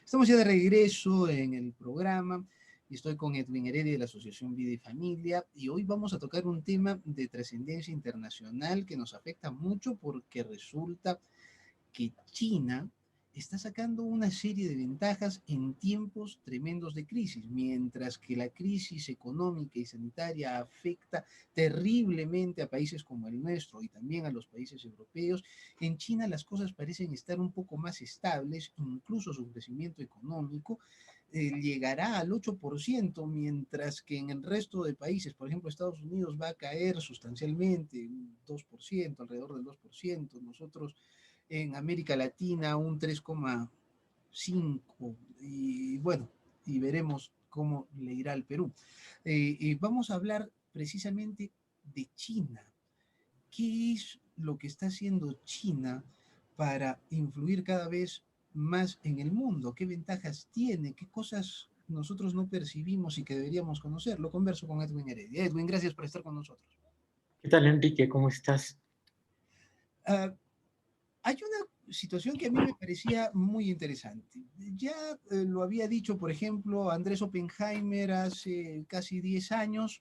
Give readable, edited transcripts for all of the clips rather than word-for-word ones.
Estamos ya de regreso en el programa y estoy con Edwin Heredia de la Asociación Vida y Familia y hoy vamos a tocar un tema de trascendencia internacional que nos afecta mucho porque resulta que China está sacando una serie de ventajas en tiempos tremendos de crisis, mientras que la crisis económica y sanitaria afecta terriblemente a países como el nuestro y también a los países europeos. En China las cosas parecen estar un poco más estables, incluso su crecimiento económico llegará al 8%, mientras que en el resto de países, por ejemplo, Estados Unidos va a caer sustancialmente, un 2%, alrededor del 2%. Nosotros en América Latina un 3,5%, y bueno, y veremos cómo le irá al Perú. Vamos a hablar precisamente de China. ¿Qué es lo que está haciendo China para influir cada vez más en el mundo? ¿Qué ventajas tiene? ¿Qué cosas nosotros no percibimos y que deberíamos conocer? Lo converso con Edwin Heredia. Edwin, gracias por estar con nosotros. ¿Qué tal, Enrique? ¿Cómo estás? Uh, Hay una situación que a mí me parecía muy interesante. Ya lo había dicho, por ejemplo, Andrés Oppenheimer hace casi 10 años,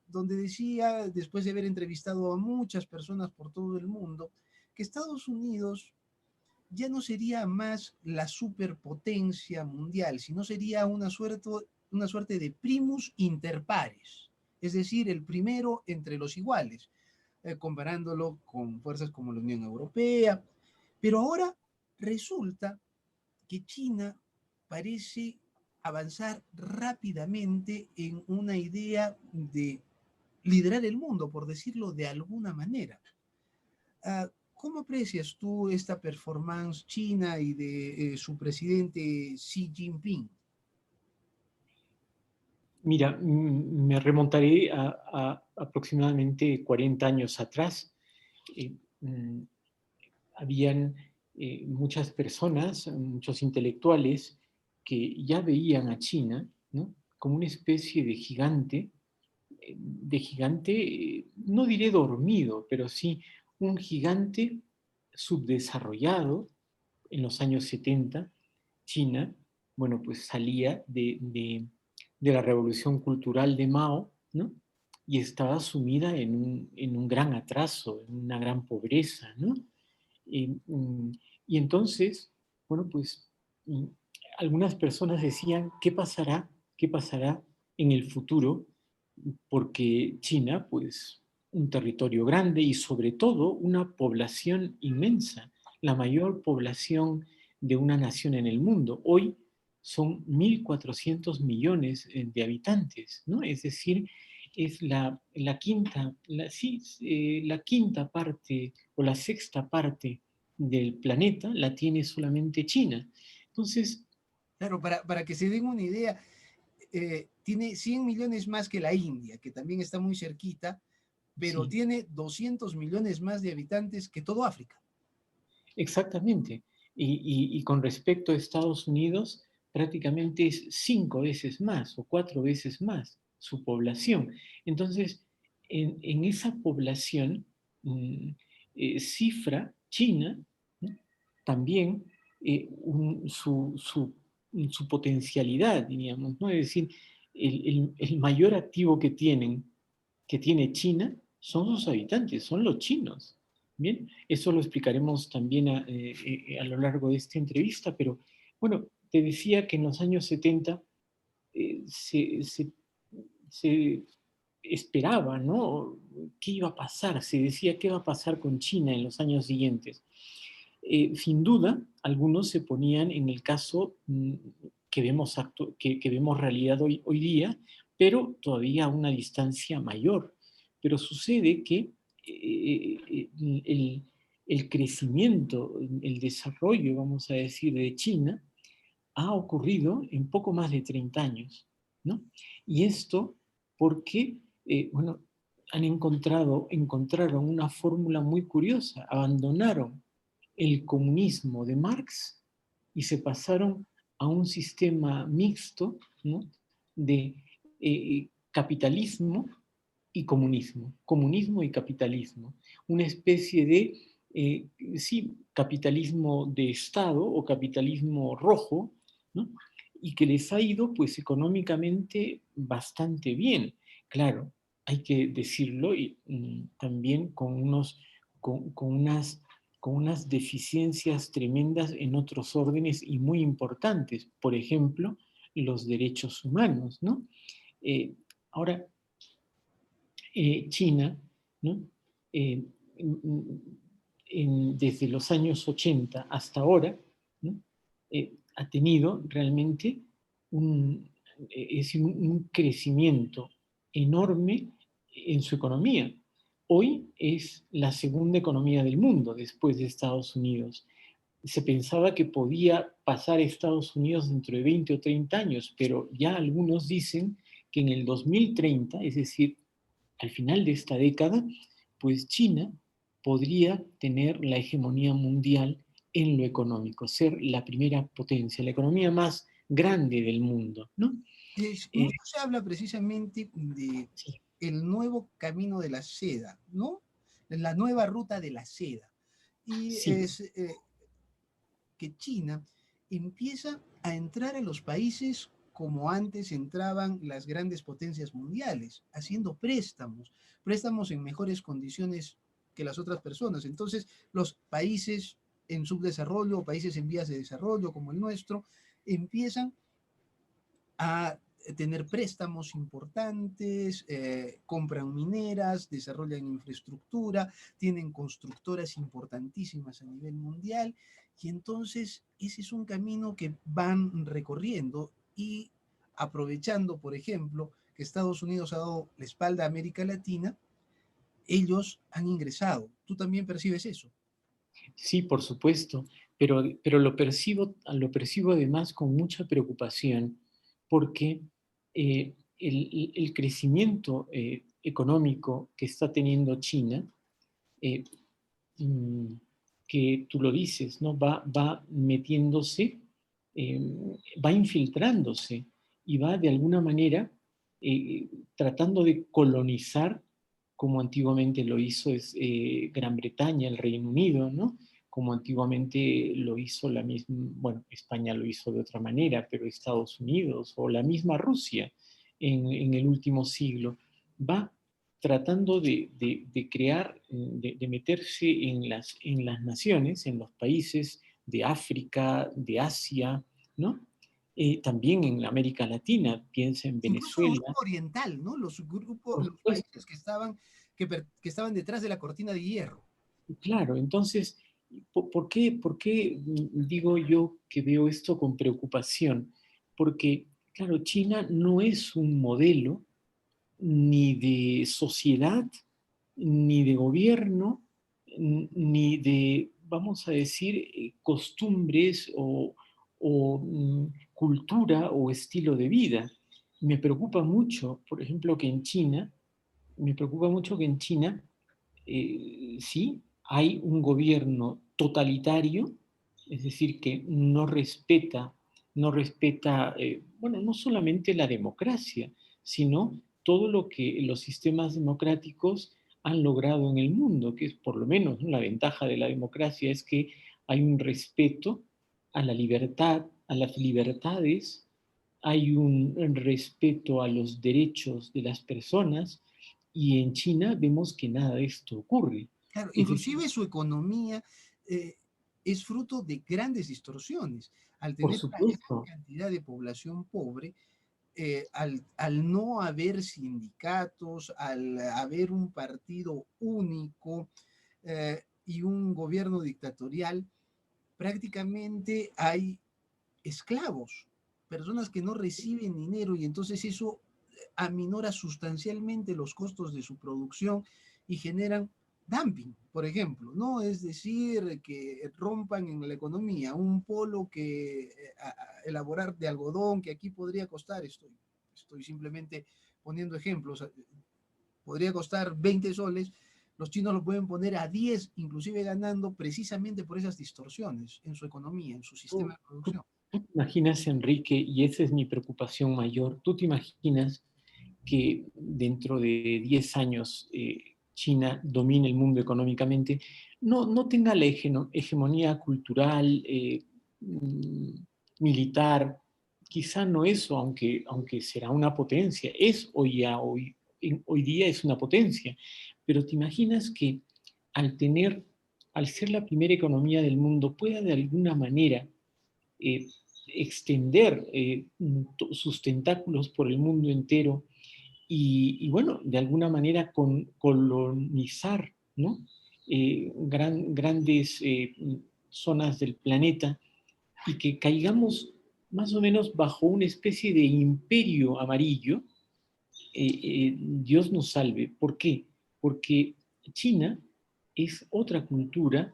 donde decía, después de haber entrevistado a muchas personas por todo el mundo, que Estados Unidos ya no sería más la superpotencia mundial, sino sería una suerte de primus inter pares, es decir, el primero entre los iguales, comparándolo con fuerzas como la Unión Europea. Pero ahora resulta que China parece avanzar rápidamente en una idea de liderar el mundo, por decirlo de alguna manera. ¿Cómo aprecias tú esta performance china y de su presidente Xi Jinping? Mira, me remontaré a aproximadamente 40 años atrás. Eh, mm, Habían muchas personas, muchos intelectuales que ya veían a China, ¿no?, como una especie de gigante, no diré dormido, pero sí un gigante subdesarrollado. En los años 70, China, bueno, pues salía de la revolución cultural de Mao, ¿no?, y estaba sumida en un gran atraso, en una gran pobreza, ¿no? Y entonces, bueno, pues algunas personas decían, ¿qué pasará? ¿Qué pasará en el futuro? Porque China, pues, un territorio grande y sobre todo una población inmensa, la mayor población de una nación en el mundo. Hoy son 1.400 millones de habitantes, ¿no? Es decir, es la quinta parte o la sexta parte del planeta la tiene solamente China. Entonces, Claro, para que se den una idea, tiene 100 millones más que la India, que también está muy cerquita, pero sí, tiene 200 millones más de habitantes que todo África. exactamente. Y con respecto a Estados Unidos, prácticamente es 5 veces más o 4 veces más su población. Entonces, en esa población, cifra China, ¿no?, también su potencialidad, diríamos, ¿no? Es decir, el mayor activo que tiene China son sus habitantes, son los chinos. Bien, eso lo explicaremos también a lo largo de esta entrevista, pero bueno, te decía que en los años 70 eh, se, se- se esperaba, ¿no?, qué iba a pasar, se decía qué va a pasar con China en los años siguientes. Sin duda, algunos se ponían en el caso que vemos realidad hoy día, pero todavía a una distancia mayor. Pero sucede que el, el crecimiento, el desarrollo, vamos a decir, de China ha ocurrido en poco más de 30 años, ¿no? Y esto porque, bueno, encontraron una fórmula muy curiosa, abandonaron el comunismo de Marx y se pasaron a un sistema mixto, ¿no?, de capitalismo y comunismo y capitalismo, una especie de sí, capitalismo de Estado o capitalismo rojo, ¿no? Y que les ha ido pues económicamente bastante bien. Claro, hay que decirlo y también con unas deficiencias tremendas en otros órdenes y muy importantes, por ejemplo, los derechos humanos, ¿no? Eh, ahora, China, ¿no? Eh, desde los años 80 hasta ahora, ¿no? Ha tenido realmente un, un crecimiento enorme en su economía. Hoy es la segunda economía del mundo después de Estados Unidos. Se pensaba que podía pasar a Estados Unidos dentro de 20 o 30 años, pero ya algunos dicen que en el 2030, es decir, al final de esta década, pues China podría tener la hegemonía mundial en lo económico, ser la primera potencia, la economía más grande del mundo, ¿no? Mucho se habla precisamente de Sí, el nuevo camino de la seda, ¿no? La nueva ruta de la seda. Y sí, es que China empieza a entrar a los países como antes entraban las grandes potencias mundiales, haciendo préstamos, préstamos en mejores condiciones que las otras personas. Entonces, los países en subdesarrollo, países en vías de desarrollo como el nuestro, empiezan a tener préstamos importantes, compran mineras, desarrollan infraestructura, tienen constructoras importantísimas a nivel mundial y entonces ese es un camino que van recorriendo y aprovechando, por ejemplo, que Estados Unidos ha dado la espalda a América Latina, ellos han ingresado. ¿Tú también percibes eso? sí, por supuesto, pero lo percibo además con mucha preocupación porque el crecimiento económico que está teniendo China eh, mm, que tú lo dices, ¿no? Va metiéndose, eh, va infiltrándose y va de alguna manera eh, tratando de colonizar como antiguamente lo hizo Gran Bretaña, el Reino Unido, ¿no? Como antiguamente lo hizo la misma, bueno, España lo hizo de otra manera, pero Estados Unidos o la misma Rusia en el último siglo, va tratando de crear, de meterse en las naciones, en los países de África, de Asia, ¿no? También en América Latina, piensa en Incluso Venezuela, Europa Oriental, ¿no? Los grupos, por los supuesto. países que estaban detrás de la cortina de hierro. Claro, entonces, por qué digo yo que veo esto con preocupación? Porque, claro, China no es un modelo ni de sociedad, ni de gobierno, ni de, vamos a decir, costumbres o cultura o estilo de vida. Me preocupa mucho, por ejemplo, que en China, me preocupa mucho que en China sí, hay un gobierno totalitario, es decir, que no respeta, bueno, no solamente la democracia, sino todo lo que los sistemas democráticos han logrado en el mundo, que es por lo menos, ¿no? La ventaja de la democracia es que hay un respeto a la libertad, a las libertades, hay un respeto a los derechos de las personas, y en China vemos que nada de esto ocurre. Claro, Es decir, inclusive su economía eh, es fruto de grandes distorsiones. Al por tener una gran supuesto, cantidad de población pobre, al no haber sindicatos, al haber un partido único y un gobierno dictatorial, prácticamente hay esclavos, personas que no reciben dinero y entonces eso aminora sustancialmente los costos de su producción y generan dumping, por ejemplo, ¿no? Es decir, que rompan en la economía un polo que elaborar de algodón que aquí podría costar, estoy simplemente poniendo ejemplos, podría costar 20 soles, los chinos lo pueden poner a 10, inclusive ganando precisamente por esas distorsiones en su economía, en su sistema tú, de producción. tú te imaginas, Enrique, y esa es mi preocupación mayor, tú te imaginas que dentro de 10 años China domine el mundo económicamente. no tenga la hegemonía cultural, militar, quizá no eso, aunque será una potencia, hoy día es una potencia, pero te imaginas que al tener, al ser la primera economía del mundo, pueda de alguna manera eh, extender sus tentáculos por el mundo entero y bueno, de alguna manera colonizar, ¿no? Grandes zonas del planeta y que caigamos más o menos bajo una especie de imperio amarillo, Dios nos salve. ¿Por qué? Porque China es otra cultura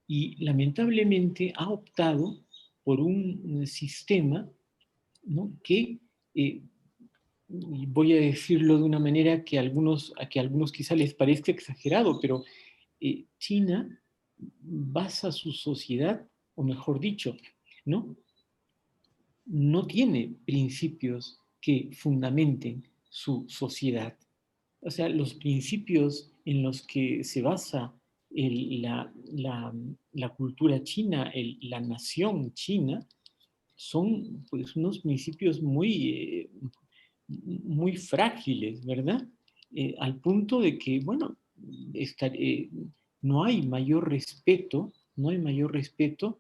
y lamentablemente ha optado por un sistema, ¿no? Que eh, y voy a decirlo de una manera que a algunos quizá les parezca exagerado, pero China basa su sociedad, o mejor dicho, ¿no? No tiene principios que fundamenten su sociedad. O sea, los principios en los que se basa la cultura china, la nación china, son pues unos principios muy frágiles, ¿verdad? Al punto de que, bueno, estar, no hay mayor respeto, no hay mayor respeto,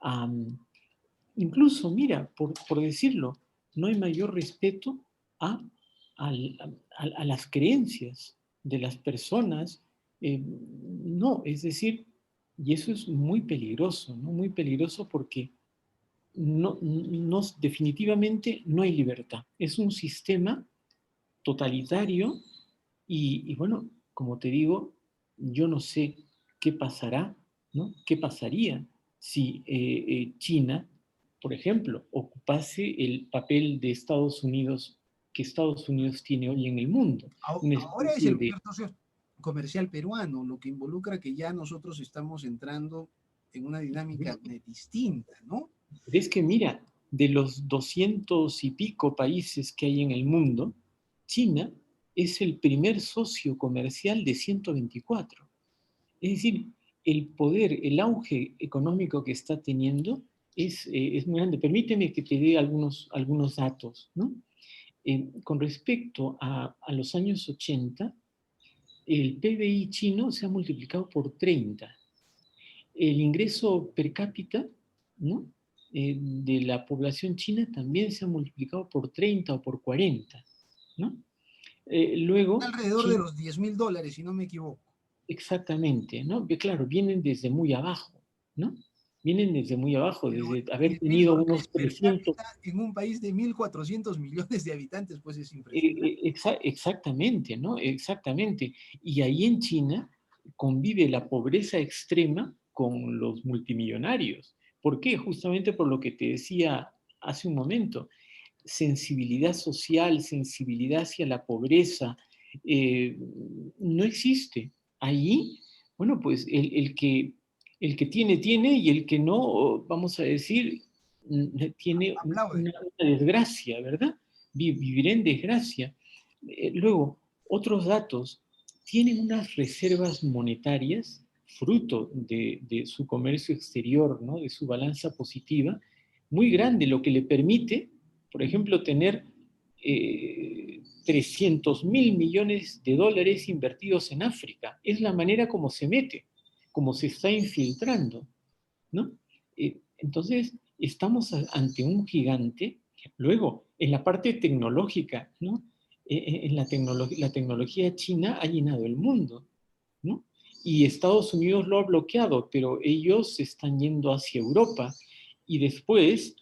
um, incluso, mira, por decirlo, no hay mayor respeto a, a las creencias de las personas, no, es decir, y eso es muy peligroso, ¿no? Muy peligroso porque definitivamente no hay libertad. Es un sistema totalitario y bueno, como te digo, yo no sé qué pasará, ¿no? ¿Qué pasaría si China, por ejemplo, ocupase el papel de Estados Unidos que Estados Unidos tiene hoy en el mundo? Una Ahora es especie el de... mayor socio comercial peruano, lo que involucra que ya nosotros estamos entrando en una dinámica distinta, ¿no? Es que mira, de los 200 y pico países que hay en el mundo, China es el primer socio comercial de 124. Es decir, el poder, el auge económico que está teniendo es muy grande. Permíteme que te dé algunos datos, ¿no? Con respecto a los años 80, el PBI chino se ha multiplicado por 30. El ingreso per cápita, ¿no? De la población china también se ha multiplicado por 30 o por 40, ¿no? Luego, Alrededor de China, los $10.000, si no me equivoco. exactamente, ¿no? Claro, vienen desde muy abajo, ¿no? Vienen desde muy abajo, Pero desde haber tenido $10.000 unos per 300. cápita en un país de 1.400 millones de habitantes, pues es impresionante. Exactamente, ¿no? Exactamente. Y ahí en China convive la pobreza extrema con los multimillonarios. ¿Por qué? Justamente por lo que te decía hace un momento. Sensibilidad social, sensibilidad hacia la pobreza, eh, no existe. Ahí, bueno, pues el que tiene, tiene, y el que no, vamos a decir, tiene Aplauden. una desgracia, ¿verdad? Viviré en desgracia. Luego, otros datos, tienen unas reservas monetarias fruto de su comercio exterior, ¿no? De su balanza positiva, muy grande, lo que le permite, por ejemplo, tener 300.000 millones de dólares invertidos en África. Es la manera como se mete, como se está infiltrando, ¿no? Entonces, estamos ante un gigante. Luego, en la parte tecnológica, ¿no? En la tecnología china ha llenado el mundo, ¿no? Y Estados Unidos lo ha bloqueado, pero ellos se están yendo hacia Europa. Y después,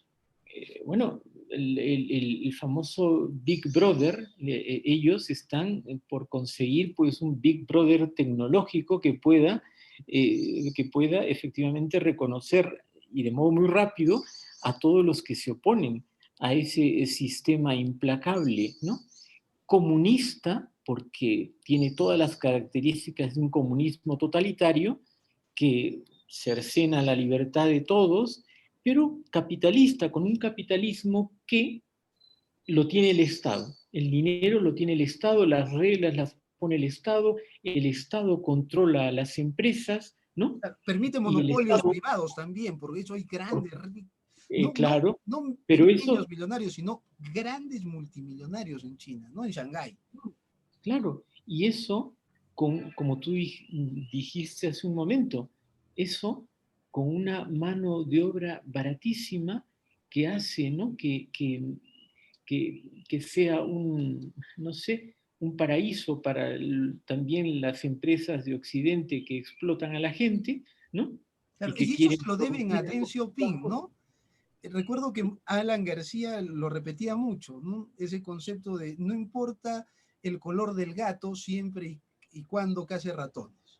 bueno, el famoso Big Brother, ellos están por conseguir pues un Big Brother tecnológico que pueda efectivamente reconocer y de modo muy rápido a todos los que se oponen a ese sistema implacable, ¿no? Comunista, porque tiene todas las características de un comunismo totalitario que cercena la libertad de todos, pero capitalista, con un capitalismo que lo tiene el Estado. El dinero lo tiene el Estado, las reglas las pone el Estado controla a las empresas, ¿no? Permite Y el monopolios Estado, privados también, porque eso hay grandes, no, no, claro, no pero pequeños eso, millonarios, sino grandes multimillonarios en China, ¿no? En Shanghái. claro, y eso, como tú dijiste hace un momento, eso con una mano de obra baratísima que hace, ¿no? Que sea un, no sé, un paraíso para también las empresas de Occidente que explotan a la gente, ¿no? Claro, Y que y eso quieren se lo deben a producir Deng algo Xiaoping, bajo. ¿no? Recuerdo que Alan García lo repetía mucho, ¿no? Ese concepto de no importa el color del gato siempre y cuando case ratones.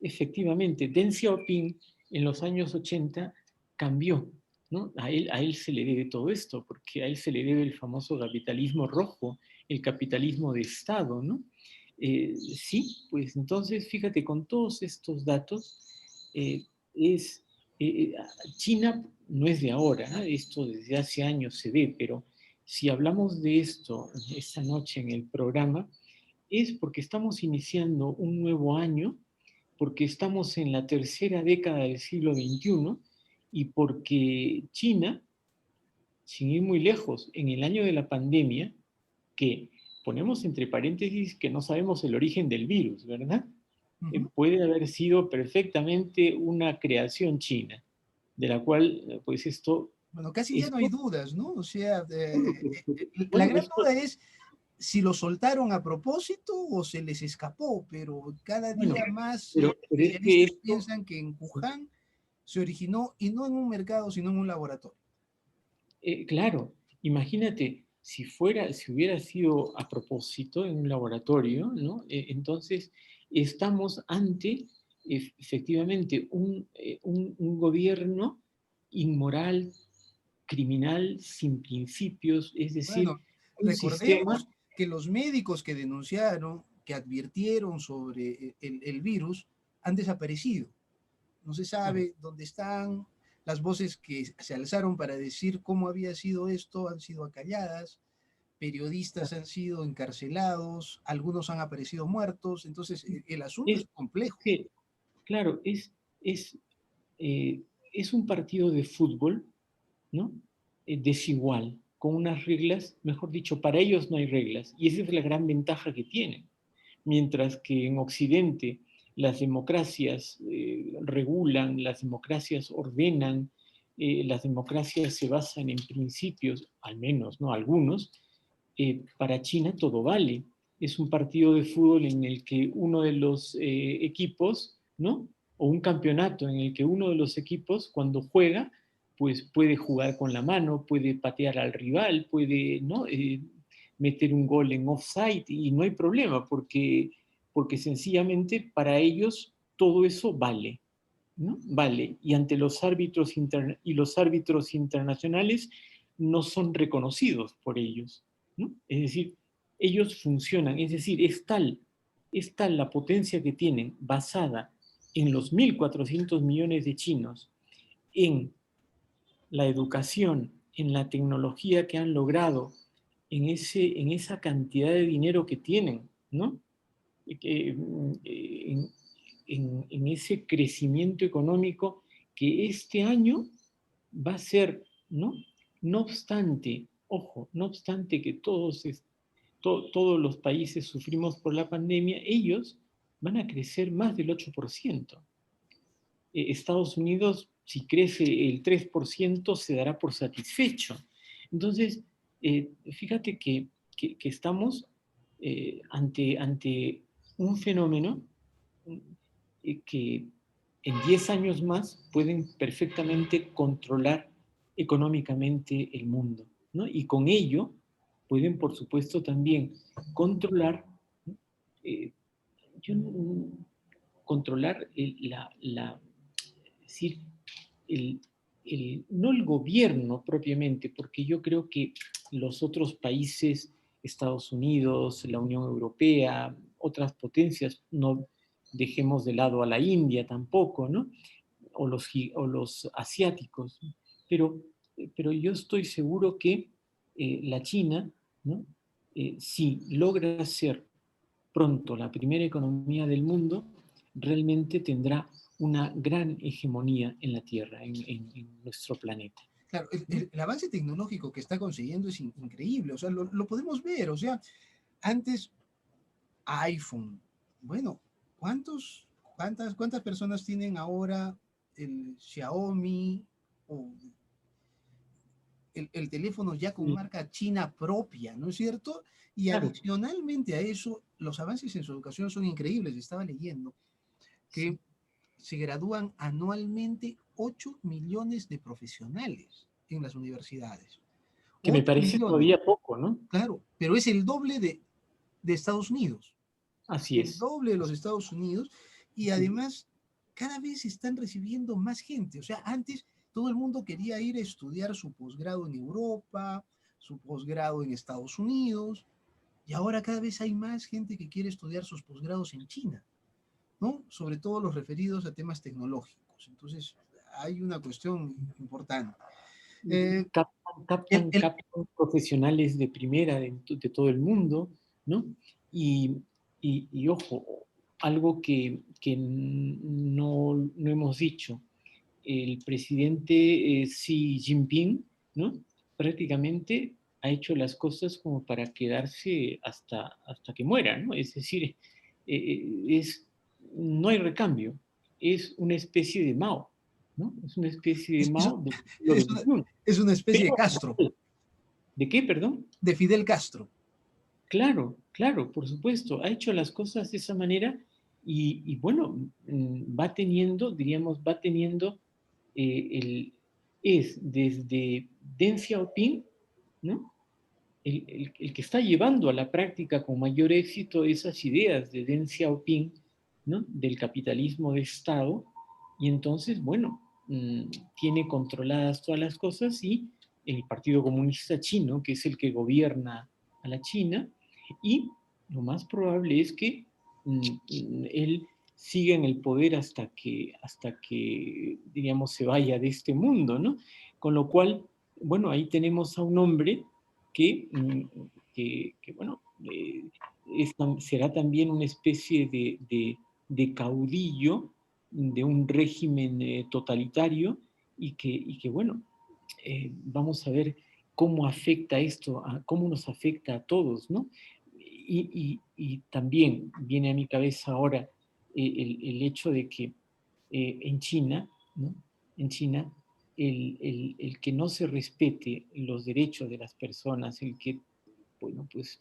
Efectivamente, Deng Xiaoping en los años 80 cambió, ¿no? A él se le debe todo esto, porque a él se le debe el famoso capitalismo rojo, el capitalismo de Estado, ¿no? Sí, pues entonces, fíjate, con todos estos datos, eh, es, eh, China no es de ahora, ¿eh? Esto desde hace años se ve, pero si hablamos de esto esta noche en el programa, es porque estamos iniciando un nuevo año, porque estamos en la tercera década del siglo XXI y porque China, sin ir muy lejos, en el año de la pandemia, que ponemos entre paréntesis que no sabemos el origen del virus, ¿verdad? Ujú. Puede haber sido perfectamente una creación china, de la cual, pues Bueno, casi ya no hay esto, dudas, ¿no? O sea, bueno, la bueno, gran duda es si lo soltaron a propósito o se les escapó, pero cada bueno, día más pero es que especialistas esto, piensan que en Wuhan se originó y no en un mercado, sino en un laboratorio. claro, imagínate, si hubiera sido a propósito en un laboratorio, ¿no? Entonces, estamos ante, efectivamente, un gobierno inmoral, criminal, sin principios, es decir, Bueno, un sistema, recordemos que los médicos que denunciaron, que advirtieron sobre el virus, han desaparecido. No se claro, sabe dónde están. Las voces que se alzaron para decir cómo había sido esto han sido acalladas. Periodistas han sido encarcelados, algunos han aparecido muertos. Entonces, el asunto es es complejo. que, claro, es, eh, es un partido de fútbol, ¿no? Desigual, con unas reglas, mejor dicho, para ellos no hay reglas, y esa es la gran ventaja que tienen. Mientras que en Occidente las democracias regulan, las democracias ordenan, las democracias se basan en principios, al menos, ¿no? Algunos, para China todo vale. Es un partido de fútbol en el que uno de los equipos, ¿no? O un campeonato en el que uno de los equipos, cuando juega, pues puede jugar con la mano, puede patear al rival, puede, ¿no? Meter un gol en offside y no hay problema porque sencillamente para ellos todo eso vale, ¿no? Vale. Y ante los árbitros y los árbitros internacionales no son reconocidos por ellos, ¿no? Es decir, ellos funcionan, es decir, es tal la potencia que tienen basada en los 1.400 millones de chinos, en la educación, en la tecnología que han logrado, en esa cantidad de dinero que tienen, ¿no? En, en ese crecimiento económico que este año va a ser, ¿no? No obstante, ojo, no obstante que todos los países sufrimos por la pandemia, ellos van a crecer más del 8%. Estados Unidos, si crece el 3%, se dará por satisfecho. Entonces, fíjate que estamos ante un fenómeno que en 10 años más pueden perfectamente controlar económicamente el mundo, ¿no? Y con ello pueden, por supuesto, también controlar, eh, yo controlar es decir, el, no el gobierno propiamente, porque yo creo que los otros países, Estados Unidos, la Unión Europea, otras potencias, no dejemos de lado a la India tampoco, ¿no? O los asiáticos, ¿no? pero yo estoy seguro que la China, ¿no? Si logra ser pronto la primera economía del mundo, realmente tendrá una gran hegemonía en la Tierra, en nuestro planeta. Claro, ¿No? el avance tecnológico que está consiguiendo es increíble, o sea, lo podemos ver, o sea, antes iPhone, bueno, cuántas personas tienen ahora el Xiaomi o el teléfono ya con Y, marca china propia, ¿no es cierto? Y claro, adicionalmente a eso, los avances en su educación son increíbles. Estaba leyendo que sí, se gradúan anualmente 8 millones de profesionales en las universidades. que me 8 parece millones, todavía poco, ¿no? claro, pero es el doble de Estados Unidos, Así el es. doble de los Estados Unidos, y Sí, además cada vez están recibiendo más gente. O sea, antes todo el mundo quería ir a estudiar su posgrado en Europa, su posgrado en Estados Unidos, y ahora cada vez hay más gente que quiere estudiar sus posgrados en China, ¿no? Sobre todo los referidos a temas tecnológicos. Entonces, hay una cuestión importante. y Eh, el, el, captan profesionales de primera de todo el mundo, ¿no? Y, y ojo, algo que no hemos dicho, el presidente Xi Jinping, ¿no? Prácticamente ha hecho las cosas como para quedarse hasta que muera, ¿no? Es decir, no hay recambio, es una especie de Mao, ¿no? Es una especie de es, Mao del siglo es una, XXI. es una especie de Pero, Castro, ¿de qué, perdón? de Fidel Castro. Claro, claro, por supuesto, ha hecho las cosas de esa manera y bueno, va teniendo, diríamos, va teniendo es desde Deng Xiaoping, ¿no? El que está llevando a la práctica con mayor éxito esas ideas de Deng Xiaoping, ¿no? Del capitalismo de Estado, y entonces, bueno, tiene controladas todas las cosas y el Partido Comunista Chino, que es el que gobierna a la China, y lo más probable es que él siga en el poder hasta que, diríamos, se vaya de este mundo, ¿no? Con lo cual, bueno, ahí tenemos a un hombre que, bueno, será también una especie de caudillo de un régimen totalitario y que bueno, vamos a ver cómo afecta esto, cómo nos afecta a todos, ¿no? Y también viene a mi cabeza ahora el hecho de que en China, ¿no? En China, el que no se respete los derechos de las personas, el que, bueno, pues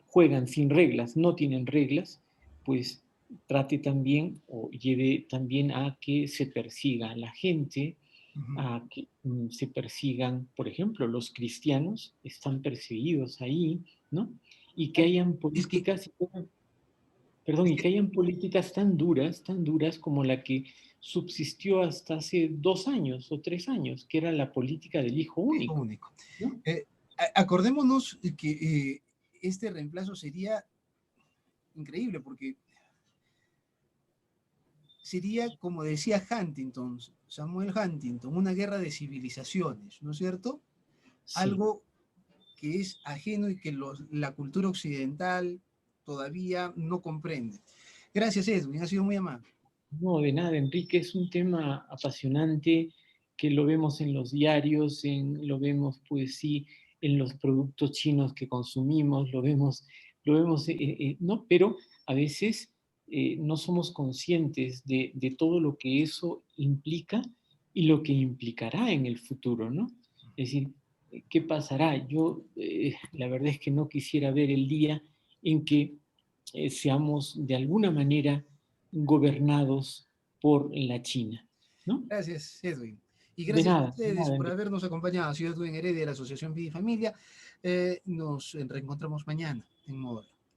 juegan sin reglas, no tienen reglas, pues trate también o lleve también a que se persiga a la gente, Ujú. a que se persigan, por ejemplo, los cristianos están perseguidos ahí, ¿no? Y que hayan Es que, políticas, perdón, es y que que hayan políticas tan duras como la que subsistió hasta hace 2 años o 3 años, que era la política del hijo es lo único, único. ¿no? Acordémonos que este reemplazo sería increíble porque sería, como decía Huntington, Samuel Huntington, una guerra de civilizaciones, ¿no es cierto? Sí. Algo que es ajeno y que la cultura occidental todavía no comprende. Gracias, Edwin, ha sido muy amable. No, de nada, Enrique, es un tema apasionante que lo vemos en los diarios, lo vemos, pues sí, en los productos chinos que consumimos, lo vemos, ¿no? Pero a veces no somos conscientes de todo lo que eso implica y lo que implicará en el futuro, ¿no? Es decir, ¿qué pasará? Yo, la verdad es que no quisiera ver el día en que seamos de alguna manera gobernados por la China, ¿no? Gracias, Edwin. Y De gracias a nada, de ustedes nada, por Enrique. habernos acompañado. Ha sido Edwin Heredia de la Asociación Vida y Familia. Nos reencontramos mañana en modo.